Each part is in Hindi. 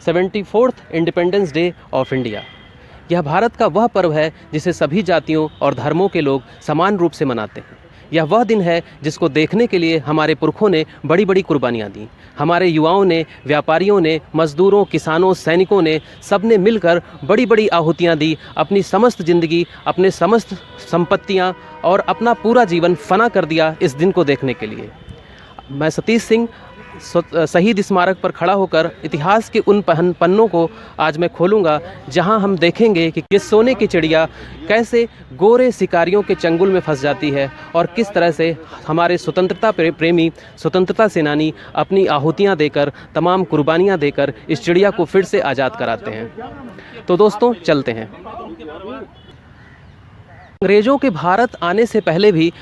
74th independence day of India. यह भारत का वह पर्व है जिसे सभी जातियों और धर्मों के लोग समान रूप से मनाते हैं। यह वह दिन है जिसको देखने के लिए हमारे पुरखों ने बड़ी बड़ी कुर्बानियाँ दी। हमारे युवाओं ने, व्यापारियों ने, मजदूरों, किसानों, सैनिकों ने, सब ने मिलकर बड़ी बड़ी आहुतियाँ दी। अपनी समस्त ज़िंदगी, अपने समस्त संपत्तियाँ और अपना पूरा जीवन फना कर दिया इस दिन को देखने के लिए। मैं सतीश सिंह शहीद स्मारक पर खड़ा होकर इतिहास के उन पन्नों को आज मैं खोलूँगा जहां हम देखेंगे कि किस सोने की चिड़िया कैसे गोरे शिकारियों के चंगुल में फंस जाती है और किस तरह से हमारे स्वतंत्रता प्रेमी, स्वतंत्रता सेनानी अपनी आहुतियां देकर, तमाम कुर्बानियां देकर इस चिड़िया को फिर से आज़ाद कराते हैं। तो दोस्तों चलते हैं। अंग्रेज़ों के भारत आने से पहले भी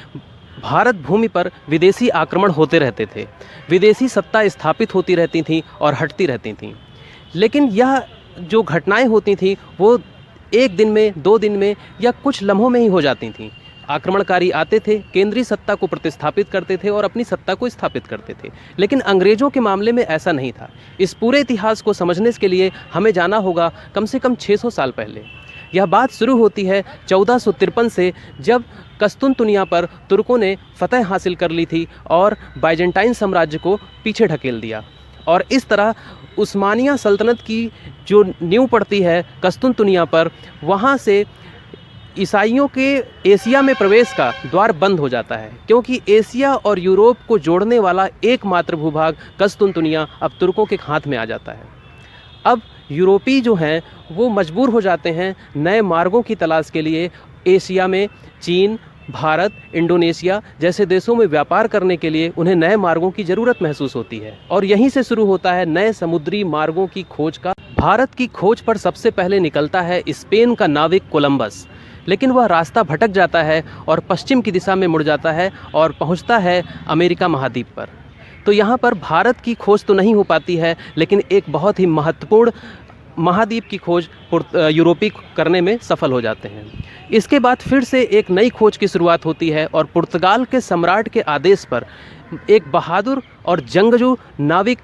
भारत भूमि पर विदेशी आक्रमण होते रहते थे, विदेशी सत्ता स्थापित होती रहती थी और हटती रहती थी। लेकिन यह जो घटनाएं होती थी वो एक दिन में, 2 दिन में या कुछ लम्हों में ही हो जाती थीं। आक्रमणकारी आते थे, केंद्रीय सत्ता को प्रतिस्थापित करते थे और अपनी सत्ता को स्थापित करते थे। लेकिन अंग्रेज़ों के मामले में ऐसा नहीं था। इस पूरे इतिहास को समझने के लिए हमें जाना होगा कम से कम 600 साल पहले। यह बात शुरू होती है 1453 से, जब कस्तुनतुनिया पर तुर्कों ने फतह हासिल कर ली थी और बाइजेंटाइन साम्राज्य को पीछे ढकेल दिया। और इस तरह उस्मानिया सल्तनत की जो नींव पड़ती है कस्तुनतुनिया पर, वहाँ से ईसाइयों के एशिया में प्रवेश का द्वार बंद हो जाता है, क्योंकि एशिया और यूरोप को जोड़ने वाला एकमात्र भूभाग कस्तुनतुनिया अब तुर्कों के हाथ में आ जाता है। अब यूरोपी जो हैं वो मजबूर हो जाते हैं नए मार्गों की तलाश के लिए। एशिया में चीन, भारत, इंडोनेशिया जैसे देशों में व्यापार करने के लिए उन्हें नए मार्गों की ज़रूरत महसूस होती है और यहीं से शुरू होता है नए समुद्री मार्गों की खोज का। भारत की खोज पर सबसे पहले निकलता है स्पेन का नाविक कोलंबस, लेकिन वह रास्ता भटक जाता है और पश्चिम की दिशा में मुड़ जाता है और पहुंचता है अमेरिका महाद्वीप पर। तो यहाँ पर भारत की खोज तो नहीं हो पाती है, लेकिन एक बहुत ही महत्वपूर्ण महाद्वीप की खोज यूरोपी करने में सफल हो जाते हैं। इसके बाद फिर से एक नई खोज की शुरुआत होती है और पुर्तगाल के सम्राट के आदेश पर एक बहादुर और जंगजू नाविक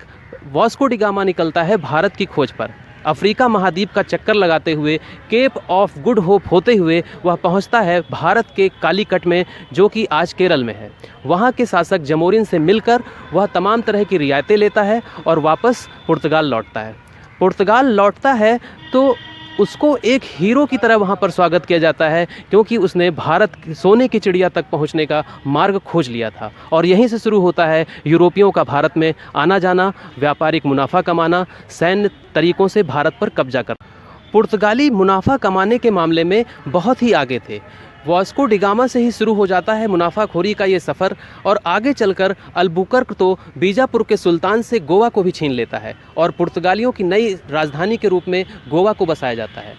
वास्को डी गामा निकलता है भारत की खोज पर। अफ्रीका महाद्वीप का चक्कर लगाते हुए, केप ऑफ गुड होप होते हुए वह पहुंचता है भारत के कालीकट में, जो कि आज केरल में है। वहां के शासक जमोरिन से मिलकर वह तमाम तरह की रियायतें लेता है और वापस पुर्तगाल लौटता है। पुर्तगाल लौटता है तो उसको एक हीरो की तरह वहाँ पर स्वागत किया जाता है, क्योंकि उसने भारत सोने की चिड़िया तक पहुँचने का मार्ग खोज लिया था। और यहीं से शुरू होता है यूरोपियों का भारत में आना जाना, व्यापारिक मुनाफा कमाना, सैन्य तरीक़ों से भारत पर कब्जा करना। पुर्तगाली मुनाफा कमाने के मामले में बहुत ही आगे थे। वास्को डी गामा से ही शुरू हो जाता है मुनाफाखोरी का ये सफ़र और आगे चलकर अल्बुकर्क तो बीजापुर के सुल्तान से गोवा को भी छीन लेता है और पुर्तगालियों की नई राजधानी के रूप में गोवा को बसाया जाता है।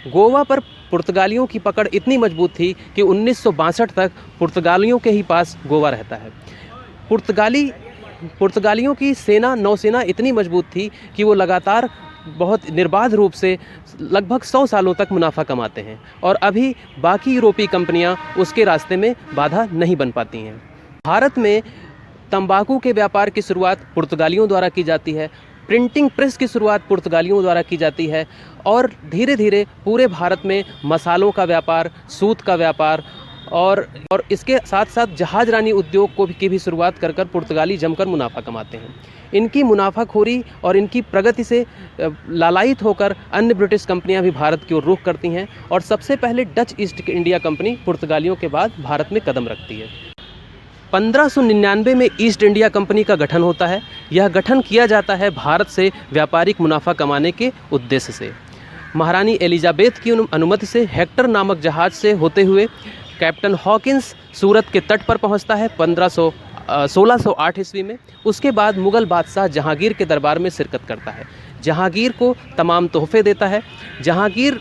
गोवा पर पुर्तगालियों की पकड़ इतनी मजबूत थी कि 1962 तक पुर्तगालियों के ही पास गोवा रहता है। पुर्तगालियों की सेना, नौसेना इतनी मजबूत थी कि वो लगातार बहुत निर्बाध रूप से लगभग 100 सालों तक मुनाफा कमाते हैं और अभी बाकी यूरोपीय कंपनियां उसके रास्ते में बाधा नहीं बन पाती हैं। भारत में तंबाकू के व्यापार की शुरुआत पुर्तगालियों द्वारा की जाती है, प्रिंटिंग प्रेस की शुरुआत पुर्तगालियों द्वारा की जाती है और धीरे धीरे पूरे भारत में मसालों का व्यापार, सूत का व्यापार और इसके साथ साथ जहाजरानी उद्योग की भी शुरुआत कर पुर्तगाली जमकर मुनाफा कमाते हैं। इनकी मुनाफाखोरी और इनकी प्रगति से लालायित होकर अन्य ब्रिटिश कंपनियां भी भारत की ओर रुख करती हैं और सबसे पहले डच ईस्ट इंडिया कंपनी पुर्तगालियों के बाद भारत में कदम रखती है। 1599 में ईस्ट इंडिया कंपनी का गठन होता है। यह गठन किया जाता है भारत से व्यापारिक मुनाफा कमाने के उद्देश्य से। महारानी एलिजाबेथ की अनुमति से हेक्टर नामक जहाज से होते हुए कैप्टन हॉकिंस सूरत के तट पर पहुंचता है 1608 ईस्वी में। उसके बाद मुग़ल बादशाह जहांगीर के दरबार में शिरकत करता है। जहांगीर को तमाम तोहफे देता है। जहांगीर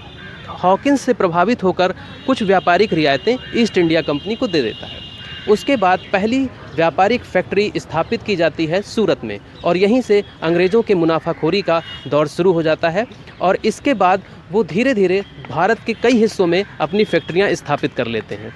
हॉकिंस से प्रभावित होकर कुछ व्यापारिक रियायतें ईस्ट इंडिया कंपनी को दे देता है। उसके बाद पहली व्यापारिक फैक्ट्री स्थापित की जाती है सूरत में और यहीं से अंग्रेज़ों के मुनाफाखोरी का दौर शुरू हो जाता है और इसके बाद वो धीरे धीरे भारत के कई हिस्सों में अपनी फैक्ट्रियां स्थापित कर लेते हैं।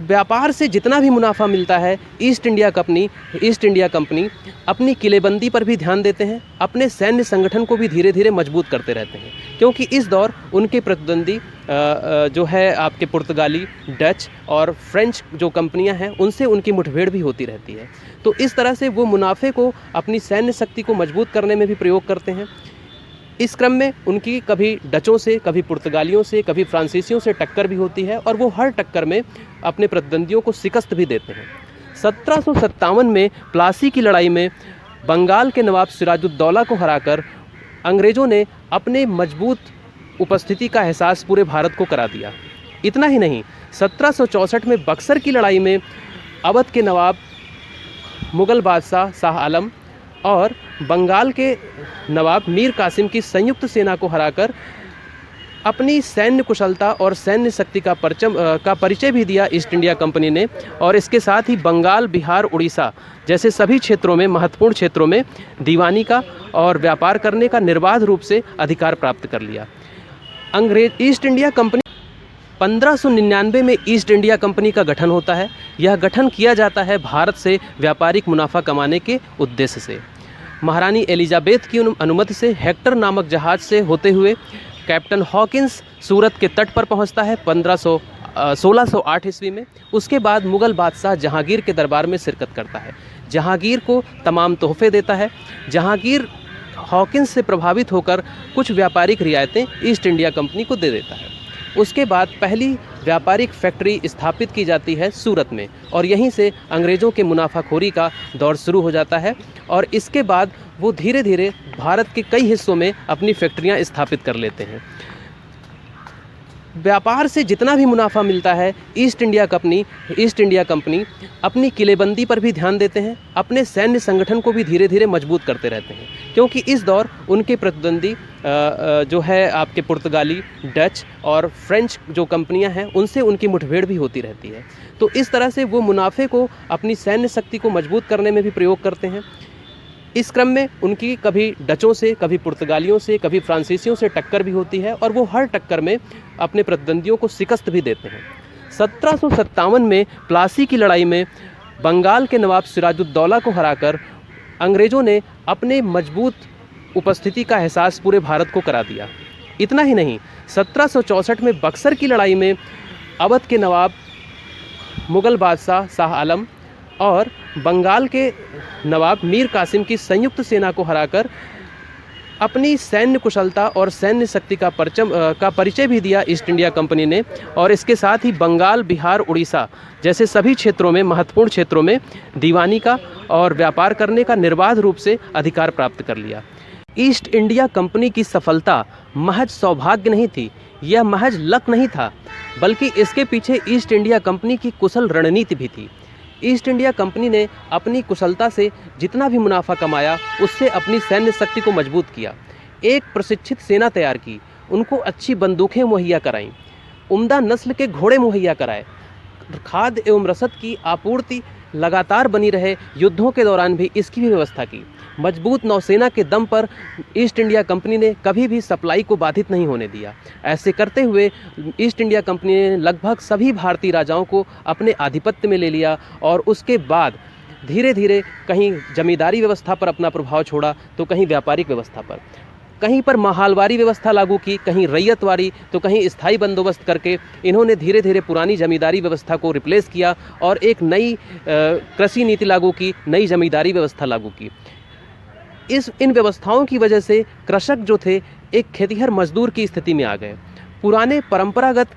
व्यापार से जितना भी मुनाफा मिलता है ईस्ट इंडिया कंपनी अपनी किलेबंदी पर भी ध्यान देते हैं, अपने सैन्य संगठन को भी धीरे धीरे मजबूत करते रहते हैं, क्योंकि इस दौर उनके प्रतिद्वंदी जो है आपके पुर्तगाली, डच और फ्रेंच जो कंपनियां हैं उनसे उनकी मुठभेड़ भी होती रहती है। तो इस तरह से वो मुनाफे को अपनी सैन्य शक्ति को मजबूत करने में भी प्रयोग करते हैं। इस क्रम में उनकी कभी डचों से, कभी पुर्तगालियों से, कभी फ्रांसीसियों से टक्कर भी होती है और वो हर टक्कर में अपने प्रतिद्वंदियों को शिकस्त भी देते हैं। 1757 में प्लासी की लड़ाई में बंगाल के नवाब सिराजुद्दौला को हराकर अंग्रेज़ों ने अपने मजबूत उपस्थिति का एहसास पूरे भारत को करा दिया। इतना ही नहीं, 1764 में बक्सर की लड़ाई में अवध के नवाब मुग़ल बादशाह शाह आलम और बंगाल के नवाब मीर कासिम की संयुक्त सेना को हराकर अपनी सैन्य कुशलता और सैन्य शक्ति का परिचय भी दिया ईस्ट इंडिया कंपनी ने, और इसके साथ ही बंगाल, बिहार, उड़ीसा जैसे सभी क्षेत्रों में, महत्वपूर्ण क्षेत्रों में दीवानी का और व्यापार करने का निर्बाध रूप से अधिकार प्राप्त कर लिया। ईस्ट इंडिया कंपनी 1599 में ईस्ट इंडिया कंपनी का गठन होता है। यह गठन किया जाता है भारत से व्यापारिक मुनाफा कमाने के उद्देश्य से। महारानी एलिजाबेथ की अनुमति से हेक्टर नामक जहाज़ से होते हुए कैप्टन हॉकिंस सूरत के तट पर पहुंचता है 1608 ईस्वी में। उसके बाद मुग़ल बादशाह जहांगीर के दरबार में शिरकत करता है, जहांगीर को तमाम तोहफे देता है। जहांगीर हॉकिंस से प्रभावित होकर कुछ व्यापारिक रियायतें ईस्ट इंडिया कंपनी को दे देता है। उसके बाद पहली व्यापारिक फैक्ट्री स्थापित की जाती है सूरत में, और यहीं से अंग्रेज़ों के मुनाफाखोरी का दौर शुरू हो जाता है। और इसके बाद वो धीरे धीरे भारत के कई हिस्सों में अपनी फैक्ट्रियां स्थापित कर लेते हैं। व्यापार से जितना भी मुनाफा मिलता है ईस्ट इंडिया कंपनी अपनी किलेबंदी पर भी ध्यान देते हैं, अपने सैन्य संगठन को भी धीरे धीरे मजबूत करते रहते हैं, क्योंकि इस दौर उनके प्रतिद्वंदी जो है आपके पुर्तगाली, डच और फ्रेंच जो कंपनियां हैं उनसे उनकी मुठभेड़ भी होती रहती है। तो इस तरह से वो मुनाफे को अपनी सैन्य शक्ति को मजबूत करने में भी प्रयोग करते हैं। इस क्रम में उनकी कभी डचों से, कभी पुर्तगालियों से, कभी फ्रांसीसियों से टक्कर भी होती है और वो हर टक्कर में अपने प्रतिद्वंदियों को शिकस्त भी देते हैं। 1757 में प्लासी की लड़ाई में बंगाल के नवाब सिराजुद्दौला को हराकर अंग्रेज़ों ने अपने मजबूत उपस्थिति का एहसास पूरे भारत को करा दिया। इतना ही नहीं, 1764 में बक्सर की लड़ाई में अवध के नवाब मुग़ल बादशाह शाह आलम और बंगाल के नवाब मीर कासिम की संयुक्त सेना को हराकर अपनी सैन्य कुशलता और सैन्य शक्ति का परिचय भी दिया ईस्ट इंडिया कंपनी ने, और इसके साथ ही बंगाल, बिहार, उड़ीसा जैसे सभी क्षेत्रों में, महत्वपूर्ण क्षेत्रों में दीवानी का और व्यापार करने का निर्बाध रूप से अधिकार प्राप्त कर लिया। ईस्ट इंडिया कंपनी की सफलता महज सौभाग्य नहीं थी, यह महज लक नहीं था, बल्कि इसके पीछे ईस्ट इंडिया कंपनी की कुशल रणनीति भी थी। ईस्ट इंडिया कंपनी ने अपनी कुशलता से जितना भी मुनाफा कमाया उससे अपनी सैन्य शक्ति को मजबूत किया, एक प्रशिक्षित सेना तैयार की, उनको अच्छी बंदूकें मुहैया कराईं, उम्दा नस्ल के घोड़े मुहैया कराए, खाद्य एवं रसद की आपूर्ति लगातार बनी रहे, युद्धों के दौरान भी इसकी भी व्यवस्था की। मजबूत नौसेना के दम पर ईस्ट इंडिया कंपनी ने कभी भी सप्लाई को बाधित नहीं होने दिया। ऐसे करते हुए ईस्ट इंडिया कंपनी ने लगभग सभी भारतीय राजाओं को अपने आधिपत्य में ले लिया, और उसके बाद धीरे धीरे कहीं जमींदारी व्यवस्था पर अपना प्रभाव छोड़ा तो कहीं व्यापारिक व्यवस्था पर, कहीं पर महालवारी व्यवस्था लागू की, कहीं रैयतवारी, तो कहीं स्थायी बंदोबस्त करके इन्होंने धीरे धीरे पुरानी जमींदारी व्यवस्था को रिप्लेस किया और एक नई कृषि नीति लागू की, नई जमींदारी व्यवस्था लागू की। इन व्यवस्थाओं की वजह से कृषक जो थे एक खेतिहर मजदूर की स्थिति में आ गए। पुराने परंपरागत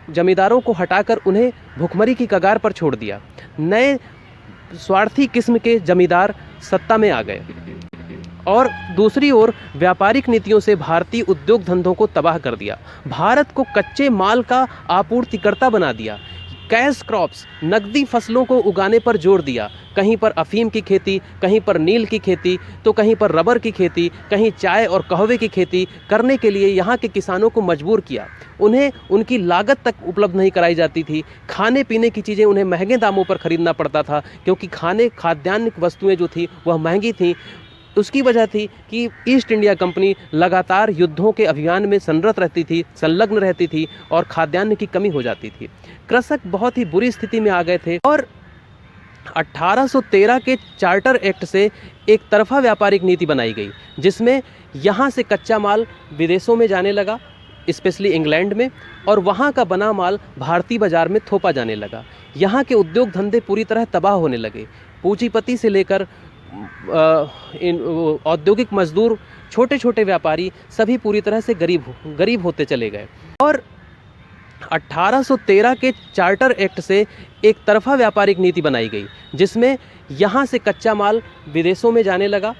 जमींदारों को हटाकर उन्हें भुखमरी की कगार पर छोड़ दिया। नए स्वार्थी किस्म के जमींदार सत्ता में आ गए, और दूसरी ओर व्यापारिक नीतियों से भारतीय उद्योग धंधों को तबाह कर दिया, भारत को कच्चे माल का आपूर्तिकर्ता बना दिया, कैश क्रॉप्स नकदी फसलों को उगाने पर जोर दिया। कहीं पर अफीम की खेती, कहीं पर नील की खेती, तो कहीं पर रबर की खेती, कहीं चाय और कहवे की खेती करने के लिए यहाँ के किसानों को मजबूर किया। उन्हें उनकी लागत तक उपलब्ध नहीं कराई जाती थी, खाने पीने की चीज़ें उन्हें महंगे दामों पर खरीदना पड़ता था, क्योंकि खाद्यान्न वस्तुएं जो थी वह महंगी थीं। उसकी वजह थी कि ईस्ट इंडिया कंपनी लगातार युद्धों के अभियान में संरत रहती थी, संलग्न रहती थी और खाद्यान्न की कमी हो जाती थी। कृषक बहुत ही बुरी स्थिति में आ गए थे और 1813 के चार्टर एक्ट से एक तरफा व्यापारिक नीति बनाई गई, जिसमें यहाँ से कच्चा माल विदेशों में जाने लगा, स्पेशली इंग्लैंड में, और वहाँ का बना माल भारतीय बाजार में थोपा जाने लगा। यहाँ के उद्योग धंधे पूरी तरह तबाह होने लगे। पूंजीपति से लेकर औद्योगिक मजदूर, छोटे छोटे व्यापारी सभी पूरी तरह से गरीब होते चले गए। और 1813 के चार्टर एक्ट से एक तरफा व्यापारिक नीति बनाई गई, जिसमें यहाँ से कच्चा माल विदेशों में जाने लगा,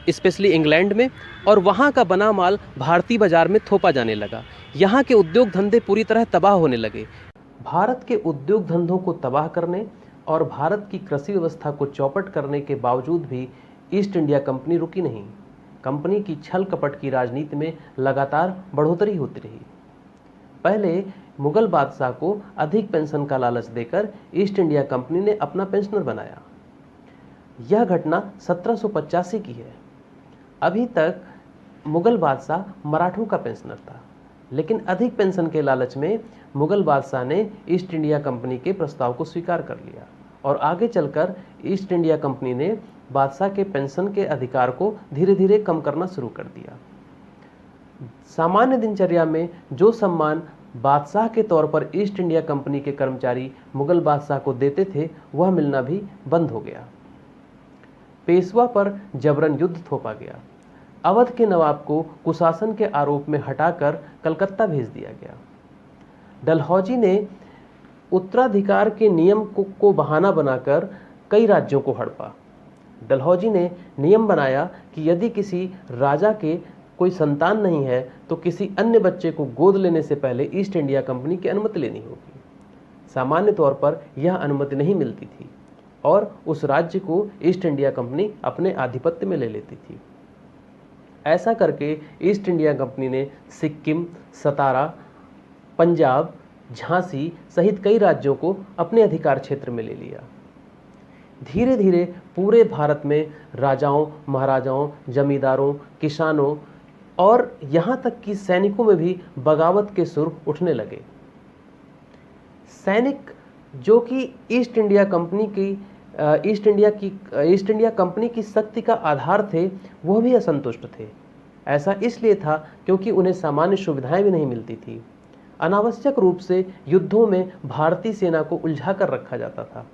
स्पेशली इंग्लैंड में, और वहाँ का बना माल भारतीय बाजार में थोपा जाने लगा। यहाँ के उद्योग धंधे पूरी तरह तबाह होने लगे। भारत के उद्योग धंधों को तबाह करने और भारत की कृषि व्यवस्था को चौपट करने के बावजूद भी ईस्ट इंडिया कंपनी रुकी नहीं। कंपनी की छल कपट की राजनीति में लगातार बढ़ोतरी होती रही। पहले मुगल बादशाह को अधिक पेंशन का लालच देकर ईस्ट इंडिया कंपनी ने अपना पेंशनर बनाया। यह घटना 1785 की है। अभी तक मुगल बादशाह मराठों का पेंशनर था, लेकिन अधिक पेंशन के लालच में मुगल बादशाह ने ईस्ट इंडिया कंपनी के प्रस्ताव को स्वीकार कर लिया और आगे चलकर ईस्ट इंडिया कंपनी ने बादशाह के पेंशन के अधिकार को धीरे धीरे कम करना शुरू कर दिया। सामान्य दिनचर्या में जो सम्मान बादशाह के तौर पर ईस्ट इंडिया कंपनी के कर्मचारी मुगल बादशाह को देते थे, वह मिलना भी बंद हो गया। पेशवा पर जबरन युद्ध थोपा गया। अवध के नवाब को कुशासन के आरोप में हटाकर कलकत्ता भेज दिया गया। डलहौजी ने उत्तराधिकार के नियम को बहाना बनाकर कई राज्यों को हड़पा। डलहौजी ने नियम बनाया कि यदि किसी राजा के कोई संतान नहीं है तो किसी अन्य बच्चे को गोद लेने से पहले ईस्ट इंडिया कंपनी की अनुमति लेनी होगी। सामान्य तौर पर यह अनुमति नहीं मिलती थी और उस राज्य को ईस्ट इंडिया कंपनी अपने आधिपत्य में ले लेती थी। ऐसा करके ईस्ट इंडिया कंपनी ने सिक्किम, सतारा, पंजाब, झांसी सहित कई राज्यों को अपने अधिकार क्षेत्र में ले लिया। धीरे धीरे पूरे भारत में राजाओं, महाराजाओं, जमींदारों, किसानों और यहाँ तक कि सैनिकों में भी बगावत के सुर उठने लगे। सैनिक जो कि ईस्ट इंडिया कंपनी की शक्ति का आधार थे, वह भी असंतुष्ट थे। ऐसा इसलिए था क्योंकि उन्हें सामान्य सुविधाएं भी नहीं मिलती थी। अनावश्यक रूप से युद्धों में भारतीय सेना को उलझा कर रखा जाता था।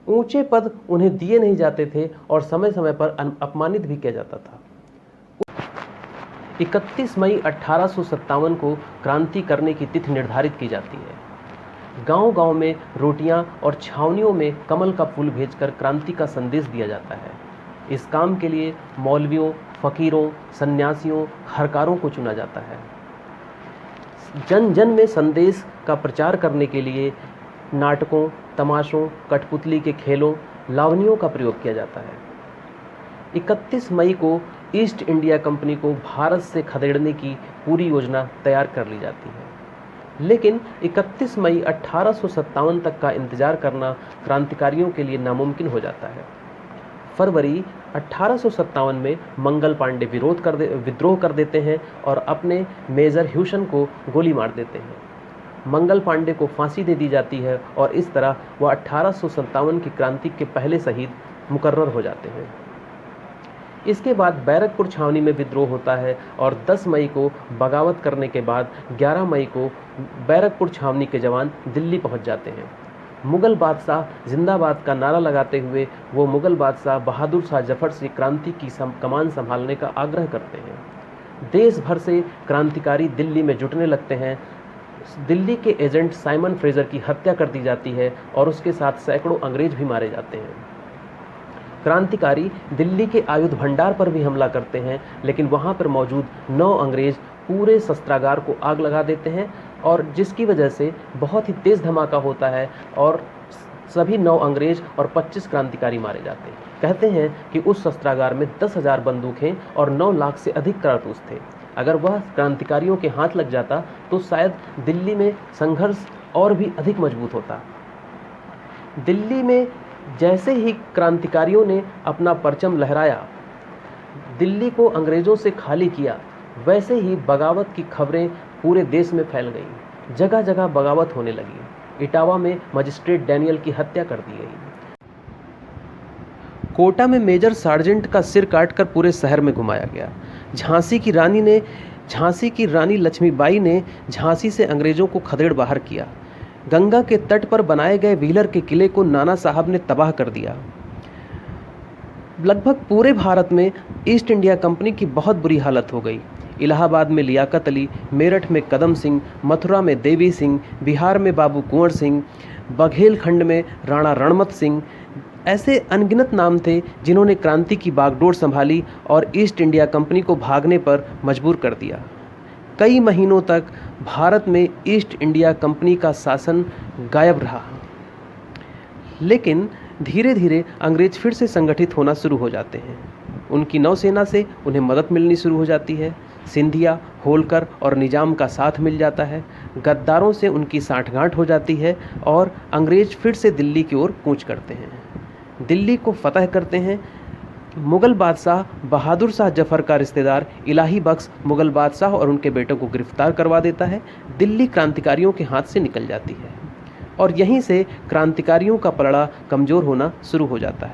ऊंचे पद उन्हें दिए नहीं जाते थे और समय समय पर अपमानित भी किया जाता था। 31 मई 1857 को क्रांति करने की तिथि निर्धारित की जाती है। गांव-गांव में रोटियां और छावनियों में कमल का फूल भेजकर क्रांति का संदेश दिया जाता है। इस काम के लिए मौलवियों, फकीरों, सन्यासियों, हरकारों को चुना जाता है। जन जन में संदेश का प्रचार करने के लिए नाटकों, तमाशों, कठपुतली के खेलों, लावनियों का प्रयोग किया जाता है। 31 मई को ईस्ट इंडिया कंपनी को भारत से खदेड़ने की पूरी योजना तैयार कर ली जाती है, लेकिन 31 मई 1857 तक का इंतजार करना क्रांतिकारियों के लिए नामुमकिन हो जाता है। फरवरी 1857 में मंगल पांडे विद्रोह कर देते हैं और अपने मेजर ह्यूसन को गोली मार देते हैं। मंगल पांडे को फांसी दे दी जाती है और इस तरह वह 1857 की क्रांति के पहले शहीद मुकर्रर हो जाते हैं। इसके बाद बैरकपुर छावनी में विद्रोह होता है और 10 मई को बगावत करने के बाद 11 मई को बैरकपुर छावनी के जवान दिल्ली पहुंच जाते हैं। मुगल बादशाह जिंदाबाद का नारा लगाते हुए वो मुगल बादशाह बहादुर शाह जफर से क्रांति की कमान संभालने का आग्रह करते हैं। देश भर से क्रांतिकारी दिल्ली में जुटने लगते हैं। दिल्ली के एजेंट साइमन फ्रेजर की हत्या कर दी जाती है और उसके साथ सैकड़ों अंग्रेज भी मारे जाते हैं। क्रांतिकारी दिल्ली के आयुध भंडार पर भी हमला करते हैं, लेकिन वहां पर मौजूद 9 अंग्रेज पूरे शस्त्रागार को आग लगा देते हैं और जिसकी वजह से बहुत ही तेज धमाका होता है और सभी 9 अंग्रेज और 25 क्रांतिकारी मारे जाते हैं। कहते हैं कि उस शस्त्रागार में 10,000 बंदूकें और 9 लाख से अधिक कारतूस थे। अगर वह क्रांतिकारियों के हाथ लग जाता तो शायद दिल्ली में संघर्ष और भी अधिक मजबूत होता। दिल्ली में जैसे ही क्रांतिकारियों ने अपना परचम लहराया, दिल्ली को अंग्रेज़ों से खाली किया, वैसे ही बगावत की खबरें पूरे देश में फैल गईं। जगह जगह बगावत होने लगी। इटावा में मजिस्ट्रेट डैनियल की हत्या कर दी गई। कोटा में मेजर सार्जेंट का सिर काटकर पूरे शहर में घुमाया गया। झांसी की रानी लक्ष्मीबाई ने झांसी से अंग्रेज़ों को खदेड़ बाहर किया। गंगा के तट पर बनाए गए व्हीलर के किले को नाना साहब ने तबाह कर दिया। लगभग पूरे भारत में ईस्ट इंडिया कंपनी की बहुत बुरी हालत हो गई। इलाहाबाद में लियाकत अली, मेरठ में कदम सिंह, मथुरा में देवी सिंह, बिहार में बाबू कुंवर सिंह, बघेलखंड में राणा रणमत सिंह, ऐसे अनगिनत नाम थे जिन्होंने क्रांति की बागडोर संभाली और ईस्ट इंडिया कंपनी को भागने पर मजबूर कर दिया। कई महीनों तक भारत में ईस्ट इंडिया कंपनी का शासन गायब रहा। लेकिन धीरे धीरे अंग्रेज फिर से संगठित होना शुरू हो जाते हैं। उनकी नौसेना से उन्हें मदद मिलनी शुरू हो जाती है। सिंधिया, होलकर और निजाम का साथ मिल जाता है। गद्दारों से उनकी साठगांठ हो जाती है और अंग्रेज फिर से दिल्ली की ओर कूच करते हैं। दिल्ली को फतह करते हैं। मुग़ल बादशाह बहादुर शाह जफ़र का रिश्तेदार इलाही बख्श मुग़ल बादशाह और उनके बेटों को गिरफ्तार करवा देता है। दिल्ली क्रांतिकारियों के हाथ से निकल जाती है और यहीं से क्रांतिकारियों का पलड़ा कमज़ोर होना शुरू हो जाता है।